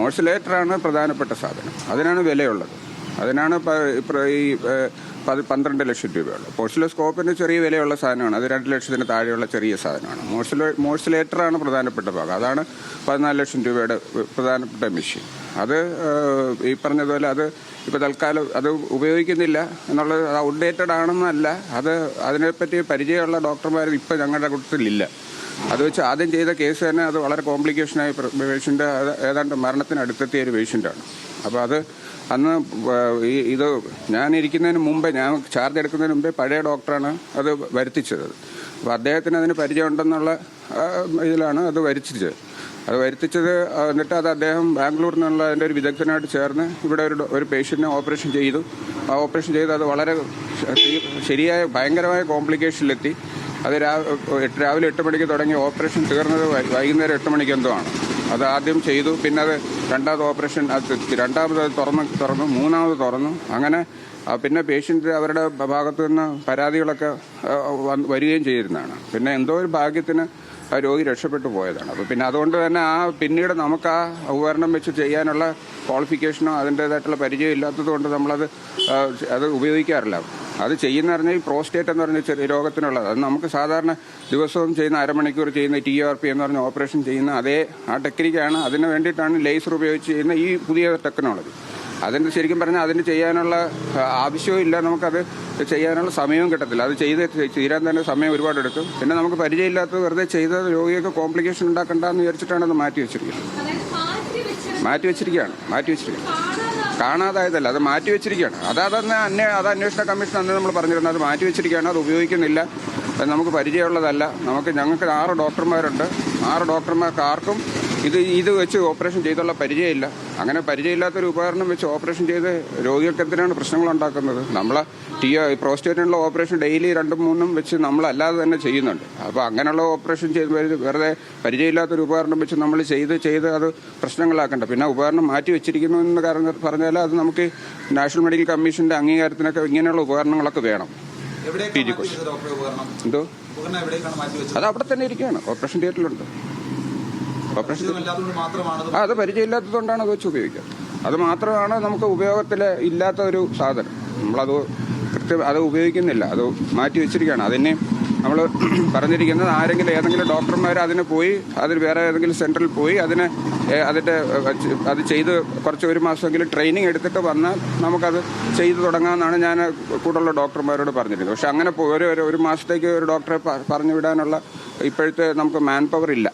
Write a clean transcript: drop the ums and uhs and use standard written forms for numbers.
മോഴ്സിലേറ്ററാണ് പ്രധാനപ്പെട്ട സാധനം. അതിനാണ് വിലയുള്ളത്. അതിനാണ് ഈ 12 ലക്ഷം രൂപയുള്ളത്. പോർസിലോസ്കോപ്പിന് ചെറിയ വിലയുള്ള സാധനമാണ്. അത് 2 ലക്ഷത്തിന് താഴെയുള്ള ചെറിയ സാധനമാണ്. മോഴ്സിലേറ്ററാണ് പ്രധാനപ്പെട്ട ഭാഗം. അതാണ് 14 ലക്ഷം രൂപയുടെ പ്രധാനപ്പെട്ട മെഷീൻ. അത് ഈ പറഞ്ഞതുപോലെ അത് ഇപ്പോൾ തൽക്കാലം അത് ഉപയോഗിക്കുന്നില്ല എന്നുള്ളത് ഔട്ട്ഡേറ്റഡ് ആണെന്നല്ല, അതിനെപ്പറ്റി പരിചയമുള്ള ഡോക്ടർമാർ ഇപ്പോൾ ഞങ്ങളുടെ കൂട്ടത്തിലില്ല. അത് വെച്ച് ആദ്യം ചെയ്ത കേസ് തന്നെ അത് വളരെ കോംപ്ലിക്കേഷനായി പേഷ്യൻ്റ് ഏതാണ്ട് മരണത്തിനടുത്തെത്തിയ ഒരു പേഷ്യൻ്റാണ്. അപ്പോൾ അത് അന്ന് ഇത് ഞാനിരിക്കുന്നതിന് മുമ്പേ, ഞാൻ ചാർജ് എടുക്കുന്നതിന് മുമ്പേ പഴയ ഡോക്ടറാണ് അത് വരുത്തിച്ചത്. അപ്പോൾ അദ്ദേഹത്തിന് അതിന് പരിചയമുണ്ടെന്നുള്ള ഇതിലാണ് അത് വരുത്തിച്ചത്. എന്നിട്ട് അത് അദ്ദേഹം ബാംഗ്ലൂരിൽ നിന്നുള്ള അതിൻ്റെ ഒരു വിദഗ്ധനായിട്ട് ചേർന്ന് ഇവിടെ ഒരു പേഷ്യൻറ്റിനെ ഓപ്പറേഷൻ ചെയ്തു. ആ ഓപ്പറേഷൻ ചെയ്ത് അത് വളരെ ശരിയായ ഭയങ്കരമായ കോംപ്ലിക്കേഷനിലെത്തി. അത് രാവിലെ 8 മണിക്ക് തുടങ്ങി ഓപ്പറേഷൻ തീർന്നത് വൈകുന്നേരം 8 മണിക്ക് എന്തോ ആണ്. അത് ആദ്യം ചെയ്തു, പിന്നെ അത് രണ്ടാമത് ഓപ്പറേഷൻ രണ്ടാമത് തുറന്നു, മൂന്നാമത് തുറന്നു. അങ്ങനെ പിന്നെ പേഷ്യൻ്റ് അവരുടെ ഭാഗത്തു നിന്ന് പരാതികളൊക്കെ വരികയും ചെയ്തിരുന്നതാണ്. പിന്നെ എന്തോ ഒരു ഭാഗ്യത്തിന് ആ രോഗി രക്ഷപ്പെട്ടു പോയതാണ്. അപ്പോൾ പിന്നെ അതുകൊണ്ട് തന്നെ പിന്നീട് നമുക്ക് ആ ഉപകരണം വെച്ച് ചെയ്യാനുള്ള ക്വാളിഫിക്കേഷനോ അതിൻ്റേതായിട്ടുള്ള പരിചയം ഇല്ലാത്തത് കൊണ്ട് അത് ഉപയോഗിക്കാറില്ല. അത് ചെയ്യുന്ന പറഞ്ഞാൽ ഈ പ്രോസ്റ്റേറ്റ് എന്ന് പറഞ്ഞ ചെറിയ രോഗത്തിനുള്ളത്, അത് നമുക്ക് സാധാരണ ദിവസവും ചെയ്യുന്ന അരമണിക്കൂർ ചെയ്യുന്ന TRP എന്ന് പറഞ്ഞ ഓപ്പറേഷൻ ചെയ്യുന്ന ആ ടെക്നിക്കാണ്. അതിന് വേണ്ടിയിട്ടാണ് ലേസർ ഉപയോഗിച്ച് ചെയ്യുന്ന ഈ പുതിയ ടെക്നോളജി. അതിന് ശരിക്കും പറഞ്ഞാൽ അതിന് ചെയ്യാനുള്ള ആവശ്യവും ഇല്ല, നമുക്കത് ചെയ്യാനുള്ള സമയവും കിട്ടത്തില്ല. അത് തീരാൻ തന്നെ സമയം ഒരുപാട് എടുക്കും. പിന്നെ നമുക്ക് പരിചയമില്ലാത്തത് വെറുതെ ചെയ്ത രോഗിയൊക്കെ കോംപ്ലിക്കേഷൻ ഉണ്ടാക്കണ്ടെന്ന് വിചാരിച്ചിട്ടാണ് അത് മാറ്റി വെച്ചിരിക്കുകയാണ്. കാണാതായതല്ല, അത് മാറ്റി വെച്ചിരിക്കുകയാണ്. അത് അന്വേഷണ കമ്മീഷൻ അന്ന് നമ്മൾ പറഞ്ഞിരുന്നത്. അത് മാറ്റി വെച്ചിരിക്കുകയാണ്, അത് ഉപയോഗിക്കുന്നില്ല. നമുക്ക് പരിചയമുള്ളതല്ല. ഞങ്ങൾക്ക് 6 ഡോക്ടർമാരുണ്ട്. 6 ഡോക്ടർമാർക്ക് ആർക്കും ഇത് വെച്ച് ഓപ്പറേഷൻ ചെയ്തുള്ള പരിചയമില്ല. അങ്ങനെ പരിചയമില്ലാത്തൊരു ഉപകരണം വെച്ച് ഓപ്പറേഷൻ ചെയ്ത് രോഗികൾക്ക് എന്തിനാണ് പ്രശ്നങ്ങൾ ഉണ്ടാക്കുന്നത്? പ്രോസ്റ്റേറ്റിനുള്ള ഓപ്പറേഷൻ ഡെയിലി 2-3 വെച്ച് നമ്മളല്ലാതെ തന്നെ ചെയ്യുന്നുണ്ട്. അപ്പോൾ അങ്ങനെയുള്ള ഓപ്പറേഷൻ ചെയ്ത് വെറുതെ പരിചയമില്ലാത്തൊരു ഉപകരണം വെച്ച് നമ്മൾ ചെയ്ത് അത് പ്രശ്നങ്ങളാക്കണ്ട. പിന്നെ ഉപകരണം മാറ്റി വെച്ചിരിക്കുന്നു എന്ന് പറഞ്ഞാൽ അത് നമുക്ക് നാഷണൽ മെഡിക്കൽ കമ്മീഷന്റെ അംഗീകാരത്തിനൊക്കെ ഇങ്ങനെയുള്ള ഉപകരണങ്ങളൊക്കെ വേണം. എന്തോ അത് അവിടെ തന്നെ ഇരിക്കുകയാണ്, ഓപ്പറേഷൻ തിയേറ്ററിലുണ്ട്. അത് പരിചയമില്ലാത്തതുകൊണ്ടാണ് അത് വെച്ച് ഉപയോഗിക്കുക. അത് മാത്രമാണ് നമുക്ക് ഉപയോഗത്തിൽ ഇല്ലാത്ത ഒരു സാധനം. നമ്മളത് അത് ഉപയോഗിക്കുന്നില്ല, അത് മാറ്റി വെച്ചിരിക്കുകയാണ്. അതിനെ നമ്മൾ പറഞ്ഞിരിക്കുന്നത് ഏതെങ്കിലും ഡോക്ടർമാർ അതിന് വേറെ ഏതെങ്കിലും സെൻറ്ററിൽ പോയി അത് ചെയ്ത് കുറച്ച് 1 മാസമെങ്കിലും ട്രെയിനിങ് എടുത്തിട്ട് വന്നാൽ നമുക്കത് ചെയ്തു തുടങ്ങാമെന്നാണ് ഞാൻ കൂടുതലുള്ള ഡോക്ടർമാരോട് പറഞ്ഞിരുന്നത്. പക്ഷെ അങ്ങനെ 1 മാസത്തേക്ക് ഒരു ഡോക്ടറെ പറഞ്ഞു വിടാനുള്ള ഇപ്പോഴത്തെ നമുക്ക് മാൻ പവർ ഇല്ല.